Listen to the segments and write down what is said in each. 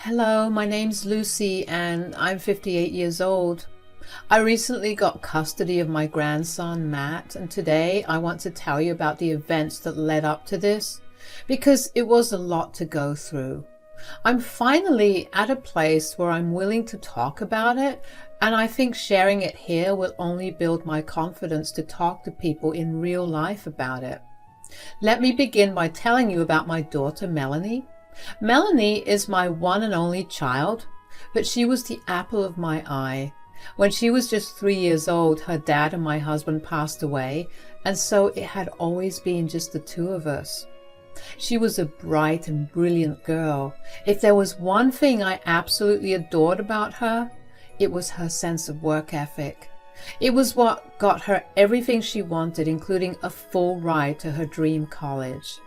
Hello, my name's Lucy and I'm 58 years old. I recently got custody of my grandson, Matt, and today I want to tell you about the events that led up to this, because it was a lot to go through. I'm finally at a place where I'm willing to talk about it, and I think sharing it here will only build my confidence to talk to people in real life about it. Let me begin by telling you about my daughter, Melanie. Melanie is my one and only child, but she was the apple of my eye. When she was just 3 years old, her dad and my husband passed away, and so it had always been just the two of us. She was a bright and brilliant girl. If there was one thing I absolutely adored about her, it was her sense of work ethic. It was what got her everything she wanted, including a full ride to her dream college.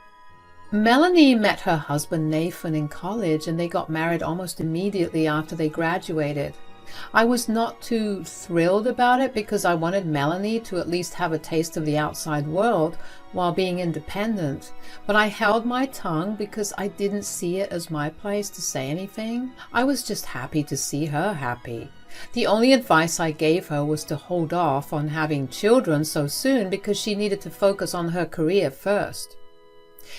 Melanie met her husband Nathan in college, and they got married almost immediately after they graduated. I was not too thrilled about it because I wanted Melanie to at least have a taste of the outside world while being independent, but I held my tongue because I didn't see it as my place to say anything. I was just happy to see her happy. The only advice I gave her was to hold off on having children so soon because she needed to focus on her career first.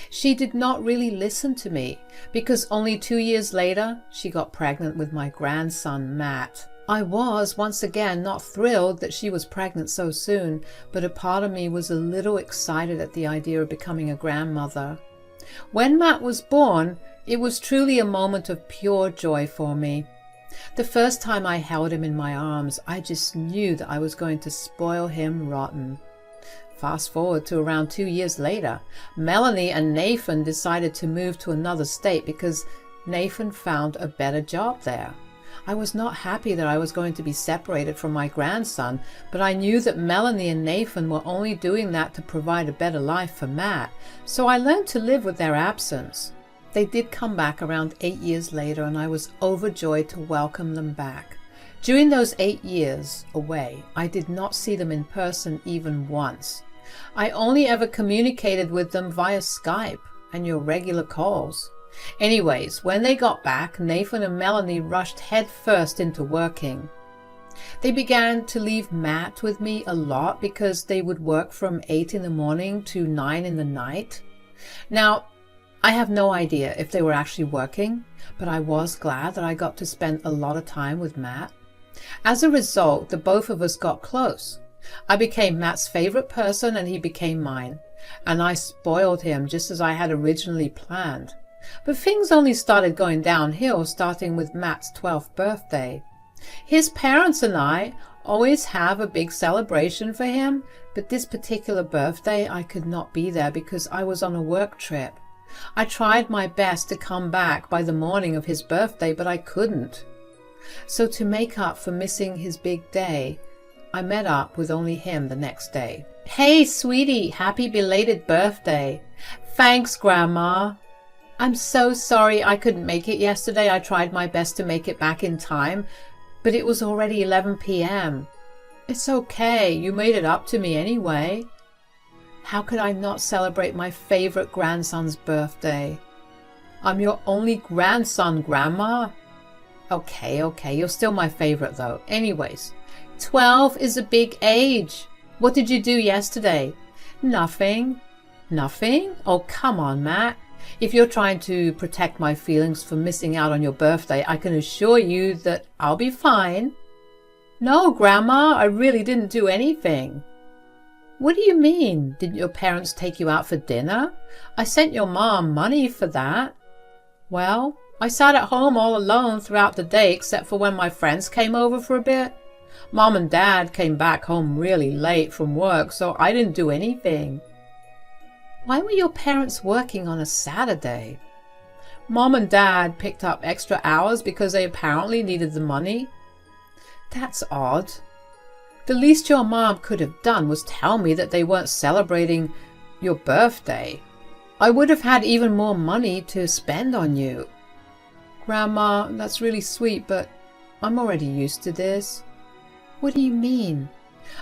She did not really listen to me because only 2 years later she got pregnant with my grandson Matt. I was once again not thrilled that she was pregnant so soon, but a part of me was a little excited at the idea of becoming a grandmother. When Matt was born, it was truly a moment of pure joy for me. The first time I held him in my arms, I just knew that I was going to spoil him rotten. Fast forward to around 2 years later, Melanie and Nathan decided to move to another state because Nathan found a better job there. I was not happy that I was going to be separated from my grandson, but I knew that Melanie and Nathan were only doing that to provide a better life for Matt, so I learned to live with their absence. They did come back around 8 years later, and I was overjoyed to welcome them back. During those 8 years away, I did not see them in person even once. I only ever communicated with them via Skype and your regular calls. Anyways, when they got back, Nathan and Melanie rushed headfirst into working. They began to leave Matt with me a lot because they would work from 8 in the morning to 9 in the night. Now, I have no idea if they were actually working, but I was glad that I got to spend a lot of time with Matt. As a result, the both of us got close. I became Matt's favorite person and he became mine, and I spoiled him just as I had originally planned. But things only started going downhill starting with Matt's 12th birthday. His parents and I always have a big celebration for him, but this particular birthday I could not be there because I was on a work trip. I tried my best to come back by the morning of his birthday, but I couldn't. So to make up for missing his big day, I met up with only him the next day. "Hey, sweetie, happy belated birthday." "Thanks, Grandma." "I'm so sorry I couldn't make it yesterday. I tried my best to make it back in time, but it was already 11 p.m. "It's okay. You made it up to me anyway." How could I not celebrate my favorite grandson's birthday? "I'm your only grandson, Grandma." Okay, you're still my favorite though. Anyways, 12 is a big age. What did you do yesterday? "Nothing." "Nothing? Oh, come on, Matt. If you're trying to protect my feelings for missing out on your birthday, I can assure you that I'll be fine." "No, Grandma, I really didn't do anything." "What do you mean? Didn't your parents take you out for dinner? I sent your mom money for that." "Well, I sat at home all alone throughout the day except for when my friends came over for a bit. Mom and Dad came back home really late from work, so I didn't do anything." "Why were your parents working on a Saturday?" "Mom and Dad picked up extra hours because they apparently needed the money." "That's odd. The least your mom could have done was tell me that they weren't celebrating your birthday. I would have had even more money to spend on you." "Grandma, that's really sweet, but I'm already used to this." "What do you mean?"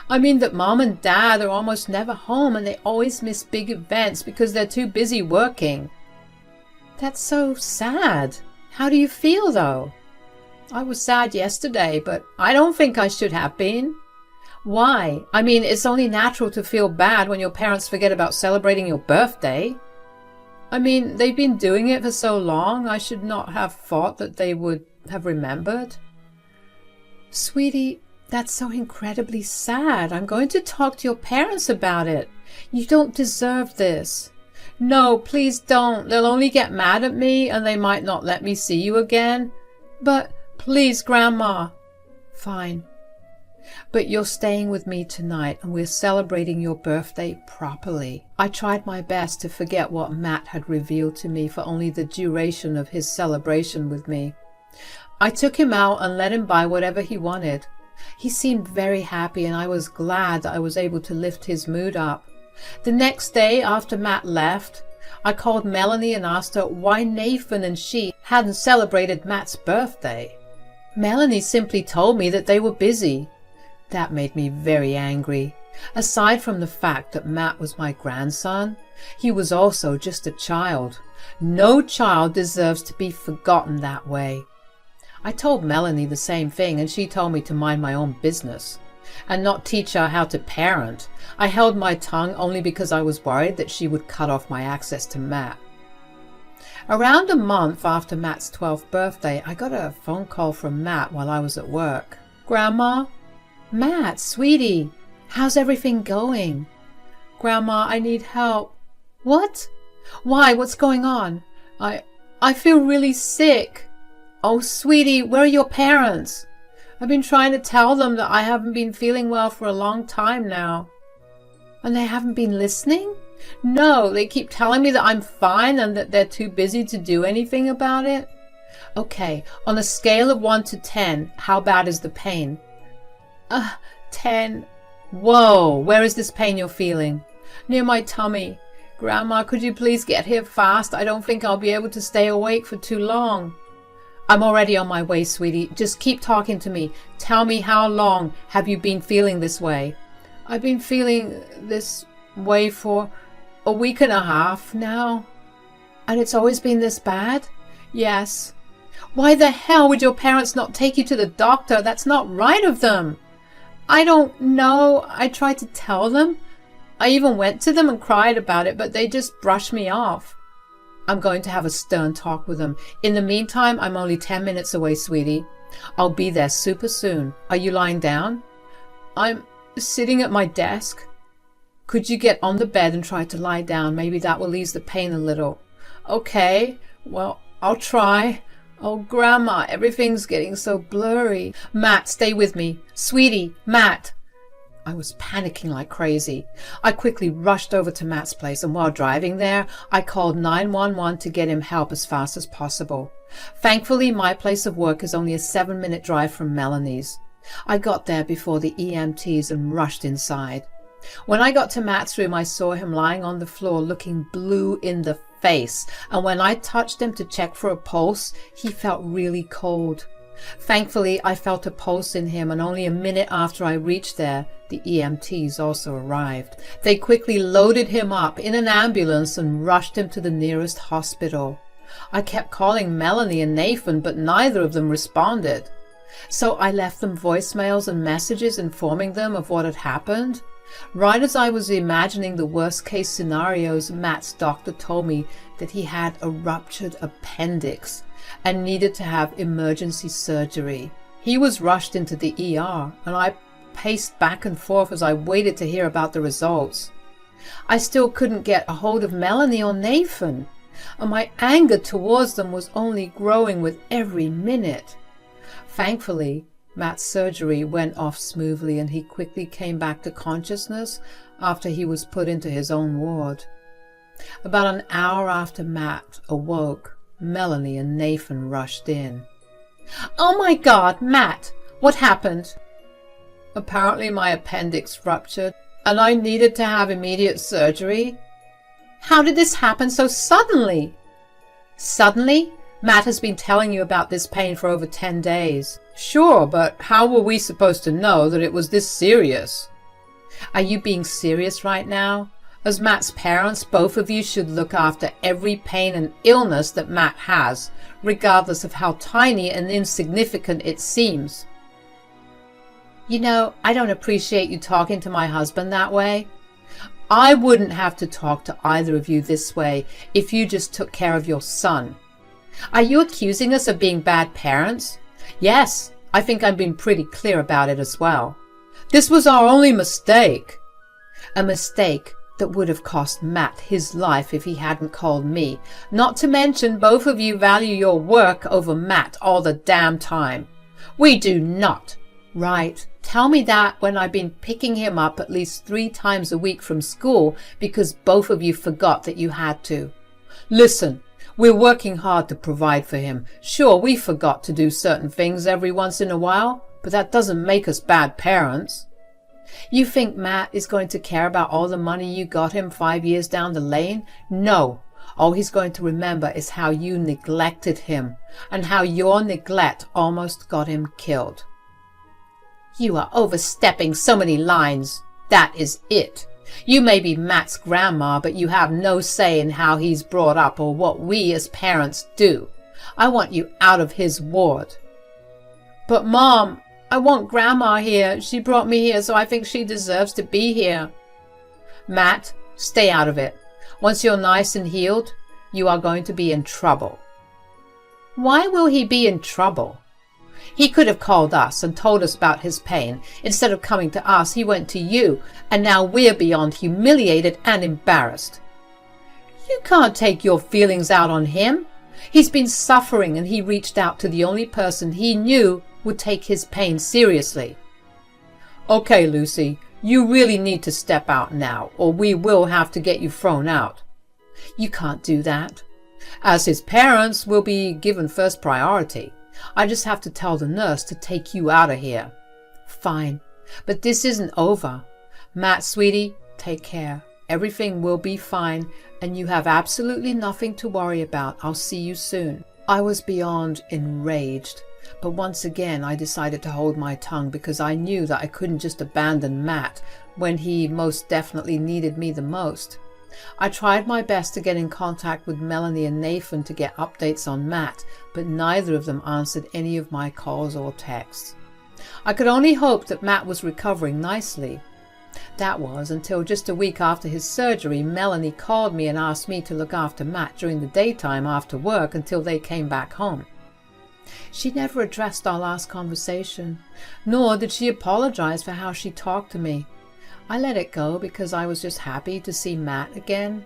"I mean that Mom and Dad are almost never home and they always miss big events because they're too busy working." "That's so sad." How do you feel, though? I was sad yesterday, but I don't think I should have been. Why? I mean, it's only natural to feel bad when your parents forget about celebrating your birthday. I mean, they've been doing it for so long, I should not have thought that they would have remembered. Sweetie, that's so incredibly sad. I'm going to talk to your parents about it. You don't deserve this. No, please don't. They'll only get mad at me and they might not let me see you again. But please, Grandma. Fine. But you're staying with me tonight and we're celebrating your birthday properly. I tried my best to forget what Matt had revealed to me for only the duration of his celebration with me. I took him out and let him buy whatever he wanted. He seemed very happy and I was glad that I was able to lift his mood up. The next day after Matt left, I called Melanie and asked her why Nathan and she hadn't celebrated Matt's birthday. Melanie simply told me that they were busy. That made me very angry. Aside from the fact that Matt was my grandson, he was also just a child. No child deserves to be forgotten that way. I told Melanie the same thing and she told me to mind my own business and not teach her how to parent. I held my tongue only because I was worried that she would cut off my access to Matt. Around a month after Matt's 12th birthday, I got a phone call from Matt while I was at work. Grandma? Matt, sweetie, how's everything going? Grandma, I need help. What? Why? What's going on? I feel really sick. Oh, sweetie, where are your parents? I've been trying to tell them that I haven't been feeling well for a long time now. And they haven't been listening? No, they keep telling me that I'm fine and that they're too busy to do anything about it. Okay, on a scale of 1 to 10, how bad is the pain? 10. Whoa, where is this pain you're feeling? Near my tummy. Grandma, could you please get here fast? I don't think I'll be able to stay awake for too long. I'm already on my way, sweetie. Just keep talking to me. Tell me, how long have you been feeling this way? I've been feeling this way for a week and a half now. And it's always been this bad? Yes. Why the hell would your parents not take you to the doctor? That's not right of them. I don't know. I tried to tell them. I even went to them and cried about it, but they just brushed me off. I'm going to have a stern talk with them. In the meantime, I'm only 10 minutes away, sweetie. I'll be there super soon. Are you lying down? I'm sitting at my desk. Could you get on the bed and try to lie down? Maybe that will ease the pain a little. Okay, well, I'll try. Oh, Grandma, everything's getting so blurry. Matt, stay with me. Sweetie, Matt. I was panicking like crazy. I quickly rushed over to Matt's place, and while driving there, I called 911 to get him help as fast as possible. Thankfully, my place of work is only a 7-minute drive from Melanie's. I got there before the EMTs and rushed inside. When I got to Matt's room, I saw him lying on the floor looking blue in the face, and when I touched him to check for a pulse, he felt really cold. Thankfully, I felt a pulse in him, and only a minute after I reached there, the EMTs also arrived. They quickly loaded him up in an ambulance and rushed him to the nearest hospital. I kept calling Melanie and Nathan, but neither of them responded. So I left them voicemails and messages informing them of what had happened. Right as I was imagining the worst-case scenarios, Matt's doctor told me that he had a ruptured appendix and needed to have emergency surgery. He was rushed into the ER, and I paced back and forth as I waited to hear about the results. I still couldn't get a hold of Melanie or Nathan, and my anger towards them was only growing with every minute. Thankfully, Matt's surgery went off smoothly and he quickly came back to consciousness after he was put into his own ward. About an hour after Matt awoke, Melanie and Nathan rushed in. "Oh my God, Matt! What happened?" "Apparently my appendix ruptured and I needed to have immediate surgery." "How did this happen so suddenly?" "Suddenly? Matt has been telling you about this pain for over 10 days. Sure, but how were we supposed to know that it was this serious?" "Are you being serious right now? As Matt's parents, both of you should look after every pain and illness that Matt has, regardless of how tiny and insignificant it seems. You know, I don't appreciate you talking to my husband that way. I wouldn't have to talk to either of you this way if you just took care of your son. Are you accusing us of being bad parents? Yes, I think I've been pretty clear about it as well. This was our only mistake. A mistake that would have cost Matt his life if he hadn't called me. Not to mention both of you value your work over Matt all the damn time. We do not. Right. Tell me that when I've been picking him up at least 3 times a week from school because both of you forgot that you had to. Listen, we're working hard to provide for him. Sure, we forgot to do certain things every once in a while, but that doesn't make us bad parents. You think Matt is going to care about all the money you got him 5 years down the lane? No. All he's going to remember is how you neglected him and how your neglect almost got him killed. You are overstepping so many lines. That is it. You may be Matt's grandma, but you have no say in how he's brought up or what we as parents do. I want you out of his ward. But Mom, I want Grandma here. She brought me here, so I think she deserves to be here. Matt, stay out of it. Once you're nice and healed, you are going to be in trouble. Why will he be in trouble? He could have called us and told us about his pain. Instead of coming to us, he went to you, and now we're beyond humiliated and embarrassed. You can't take your feelings out on him. He's been suffering, and he reached out to the only person he knew would take his pain seriously. Okay, Lucy, you really need to step out now, or we will have to get you thrown out. You can't do that. As his parents, we'll be given first priority. I just have to tell the nurse to take you out of here. Fine, but this isn't over. Matt, sweetie, take care. Everything will be fine, and you have absolutely nothing to worry about. I'll see you soon. I was beyond enraged, but once again I decided to hold my tongue because I knew that I couldn't just abandon Matt when he most definitely needed me the most. I tried my best to get in contact with Melanie and Nathan to get updates on Matt, but neither of them answered any of my calls or texts. I could only hope that Matt was recovering nicely. That was until just a week after his surgery, Melanie called me and asked me to look after Matt during the daytime after work until they came back home. She never addressed our last conversation, nor did she apologize for how she talked to me. I let it go because I was just happy to see Matt again.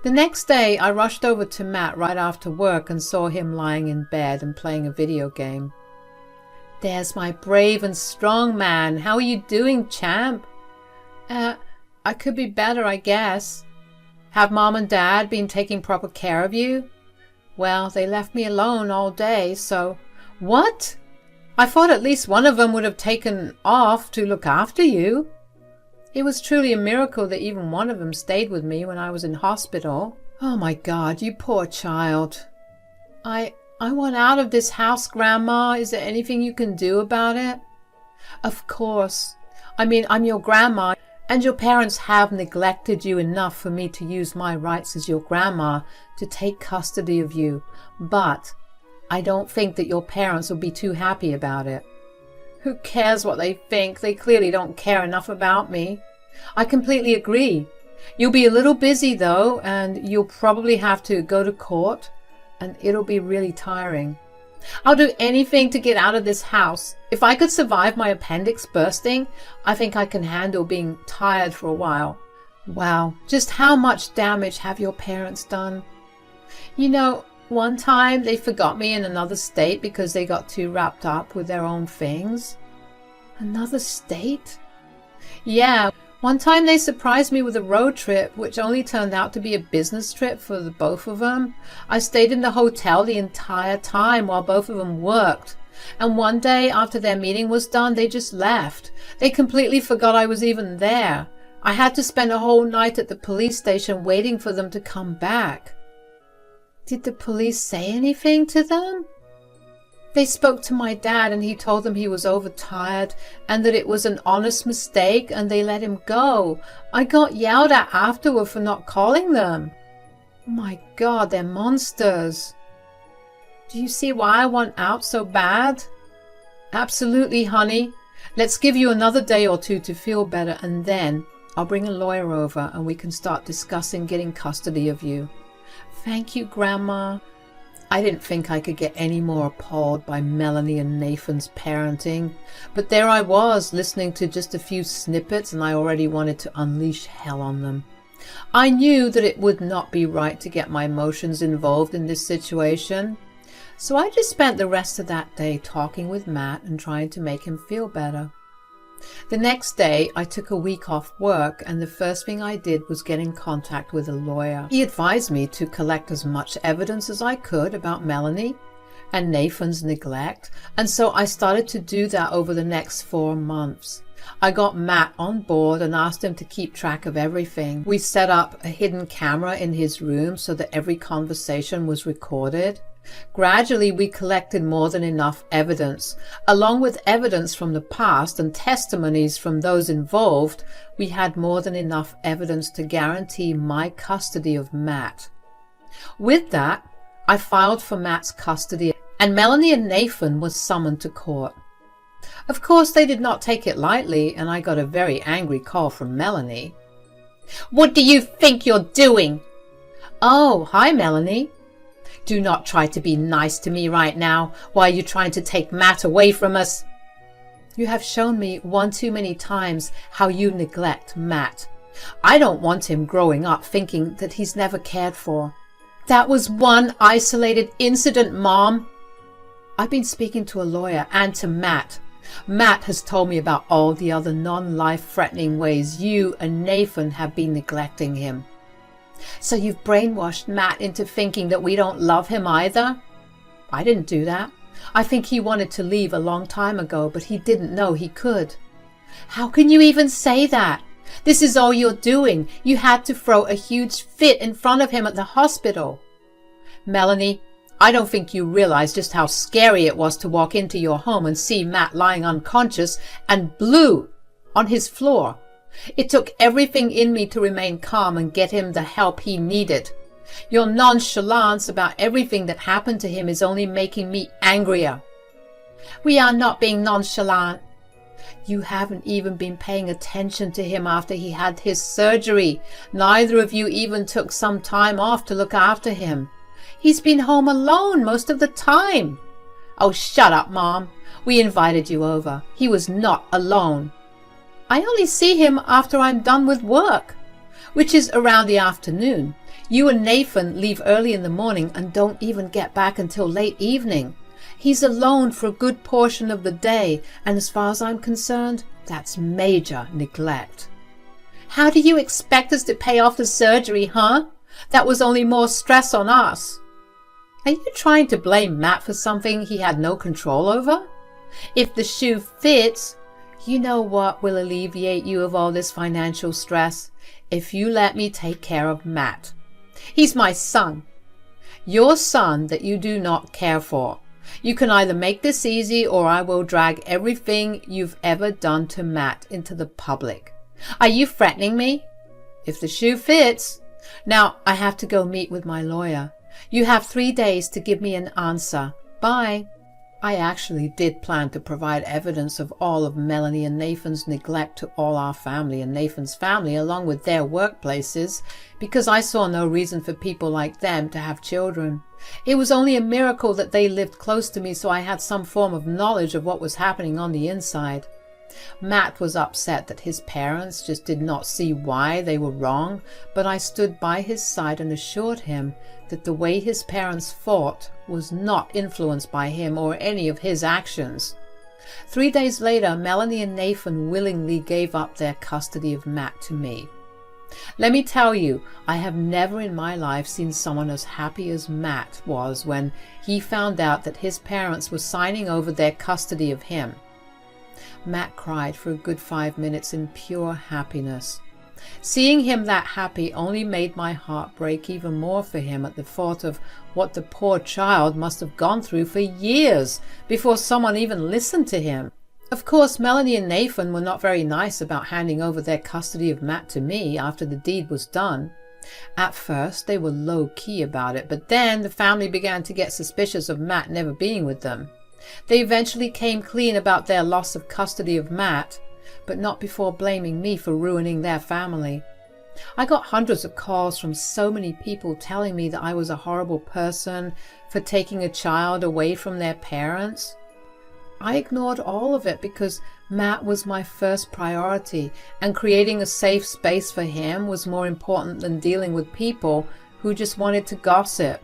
The next day, I rushed over to Matt right after work and saw him lying in bed and playing a video game. There's my brave and strong man. How are you doing, champ? I could be better, I guess. Have Mom and Dad been taking proper care of you? Well, they left me alone all day, so... What? I thought at least one of them would have taken off to look after you. It was truly a miracle that even one of them stayed with me when I was in hospital. Oh my God, you poor child. I want out of this house, Grandma. Is there anything you can do about it? Of course. I mean, I'm your grandma, and your parents have neglected you enough for me to use my rights as your grandma to take custody of you. But I don't think that your parents will be too happy about it. Who cares what they think? They clearly don't care enough about me. I completely agree. You'll be a little busy though, and you'll probably have to go to court, and it'll be really tiring. I'll do anything to get out of this house. If I could survive my appendix bursting, I think I can handle being tired for a while. Wow, just how much damage have your parents done? You know, one time they forgot me in another state because they got too wrapped up with their own things. Another state? Yeah, one time they surprised me with a road trip, which only turned out to be a business trip for the both of them. I stayed in the hotel the entire time while both of them worked. And one day after their meeting was done, they just left. They completely forgot I was even there. I had to spend a whole night at the police station waiting for them to come back. Did the police say anything to them? They spoke to my dad and he told them he was overtired and that it was an honest mistake and they let him go. I got yelled at afterward for not calling them. My God, they're monsters. Do you see why I want out so bad? Absolutely, honey. Let's give you another day or two to feel better, and then I'll bring a lawyer over and we can start discussing getting custody of you. Thank you, Grandma. I didn't think I could get any more appalled by Melanie and Nathan's parenting, but there I was, listening to just a few snippets, and I already wanted to unleash hell on them. I knew that it would not be right to get my emotions involved in this situation, so I just spent the rest of that day talking with Matt and trying to make him feel better. The next day, I took a week off work, and the first thing I did was get in contact with a lawyer. He advised me to collect as much evidence as I could about Melanie and Nathan's neglect, and so I started to do that over the next 4 months. I got Matt on board and asked him to keep track of everything. We set up a hidden camera in his room so that every conversation was recorded. Gradually, we collected more than enough evidence. Along with evidence from the past and testimonies from those involved, we had more than enough evidence to guarantee my custody of Matt. With that, I filed for Matt's custody, and Melanie and Nathan were summoned to court. Of course, they did not take it lightly, and I got a very angry call from Melanie. "What do you think you're doing?" "Oh, hi, Melanie. Do not try to be nice to me right now. Why are you trying to take Matt away from us?" "You have shown me one too many times how you neglect Matt. I don't want him growing up thinking that he's never cared for." "That was one isolated incident, Mom." "I've been speaking to a lawyer and to Matt. Matt has told me about all the other non-life-threatening ways you and Nathan have been neglecting him." "So you've brainwashed Matt into thinking that we don't love him either?" "I didn't do that. I think he wanted to leave a long time ago, but he didn't know he could." "How can you even say that? This is all you're doing. You had to throw a huge fit in front of him at the hospital." "Melanie, I don't think you realize just how scary it was to walk into your home and see Matt lying unconscious and blue on his floor. It took everything in me to remain calm and get him the help he needed. Your nonchalance about everything that happened to him is only making me angrier." "We are not being nonchalant." "You haven't even been paying attention to him after he had his surgery. Neither of you even took some time off to look after him. He's been home alone most of the time." "Oh, shut up, Mom. We invited you over. He was not alone." "I only see him after I'm done with work, which is around the afternoon. You and Nathan leave early in the morning and don't even get back until late evening. He's alone for a good portion of the day, and as far as I'm concerned, that's major neglect." "How do you expect us to pay off the surgery, huh? That was only more stress on us." "Are you trying to blame Matt for something he had no control over? If the shoe fits, you know what will alleviate you of all this financial stress? If you let me take care of Matt. He's my son. Your son that you do not care for. You can either make this easy, or I will drag everything you've ever done to Matt into the public. Are you threatening me?" "If the shoe fits. Now I have to go meet with my lawyer. You have 3 days to give me an answer. Bye." I actually did plan to provide evidence of all of Melanie and Nathan's neglect to all our family and Nathan's family, along with their workplaces, because I saw no reason for people like them to have children. It was only a miracle that they lived close to me, so I had some form of knowledge of what was happening on the inside. Matt was upset that his parents just did not see why they were wrong, but I stood by his side and assured him that the way his parents fought was not influenced by him or any of his actions. 3 days later, Melanie and Nathan willingly gave up their custody of Matt to me. Let me tell you, I have never in my life seen someone as happy as Matt was when he found out that his parents were signing over their custody of him. Matt cried for a good 5 minutes in pure happiness. Seeing him that happy only made my heart break even more for him at the thought of what the poor child must have gone through for years before someone even listened to him. Of course, Melanie and Nathan were not very nice about handing over their custody of Matt to me after the deed was done. At first, they were low-key about it, but then the family began to get suspicious of Matt never being with them. They eventually came clean about their loss of custody of Matt, but not before blaming me for ruining their family. I got hundreds of calls from so many people telling me that I was a horrible person for taking a child away from their parents. I ignored all of it because Matt was my first priority, and creating a safe space for him was more important than dealing with people who just wanted to gossip.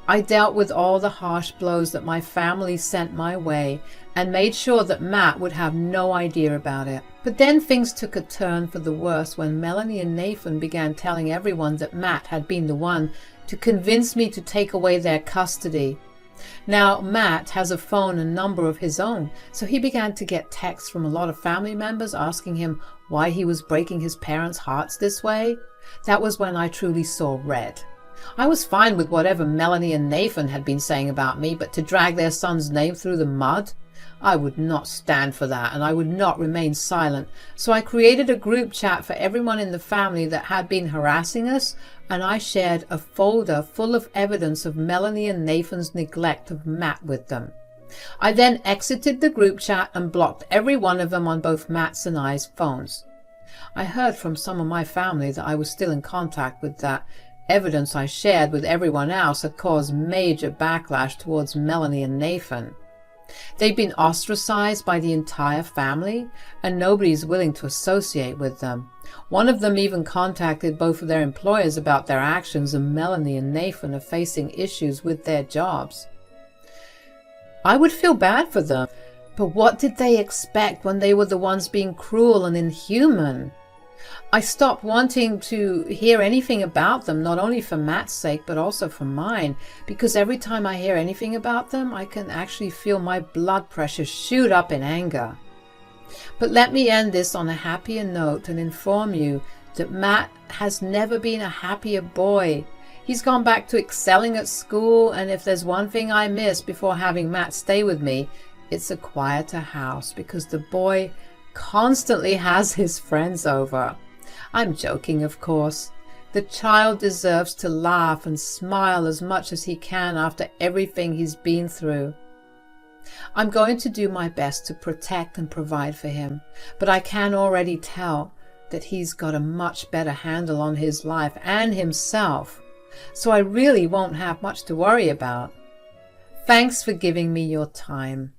I dealt with all the harsh blows that my family sent my way and made sure that Matt would have no idea about it. But then things took a turn for the worse when Melanie and Nathan began telling everyone that Matt had been the one to convince me to take away their custody. Now, Matt has a phone and number of his own, so he began to get texts from a lot of family members asking him why he was breaking his parents' hearts this way. That was when I truly saw red. I was fine with whatever Melanie and Nathan had been saying about me, but to drag their son's name through the mud? I would not stand for that, and I would not remain silent. So I created a group chat for everyone in the family that had been harassing us, and I shared a folder full of evidence of Melanie and Nathan's neglect of Matt with them. I then exited the group chat and blocked every one of them on both Matt's and I's phones. I heard from some of my family that I was still in contact with that evidence I shared with everyone else had caused major backlash towards Melanie and Nathan. They've been ostracized by the entire family, and nobody's willing to associate with them. One of them even contacted both of their employers about their actions, and Melanie and Nathan are facing issues with their jobs. I would feel bad for them, but what did they expect when they were the ones being cruel and inhuman? I stopped wanting to hear anything about them, not only for Matt's sake, but also for mine, because every time I hear anything about them, I can actually feel my blood pressure shoot up in anger. But let me end this on a happier note and inform you that Matt has never been a happier boy. He's gone back to excelling at school, and if there's one thing I miss before having Matt stay with me, it's a quieter house, because the boy constantly has his friends over. I'm joking, of course. The child deserves to laugh and smile as much as he can after everything he's been through. I'm going to do my best to protect and provide for him, but I can already tell that he's got a much better handle on his life and himself, so I really won't have much to worry about. Thanks for giving me your time.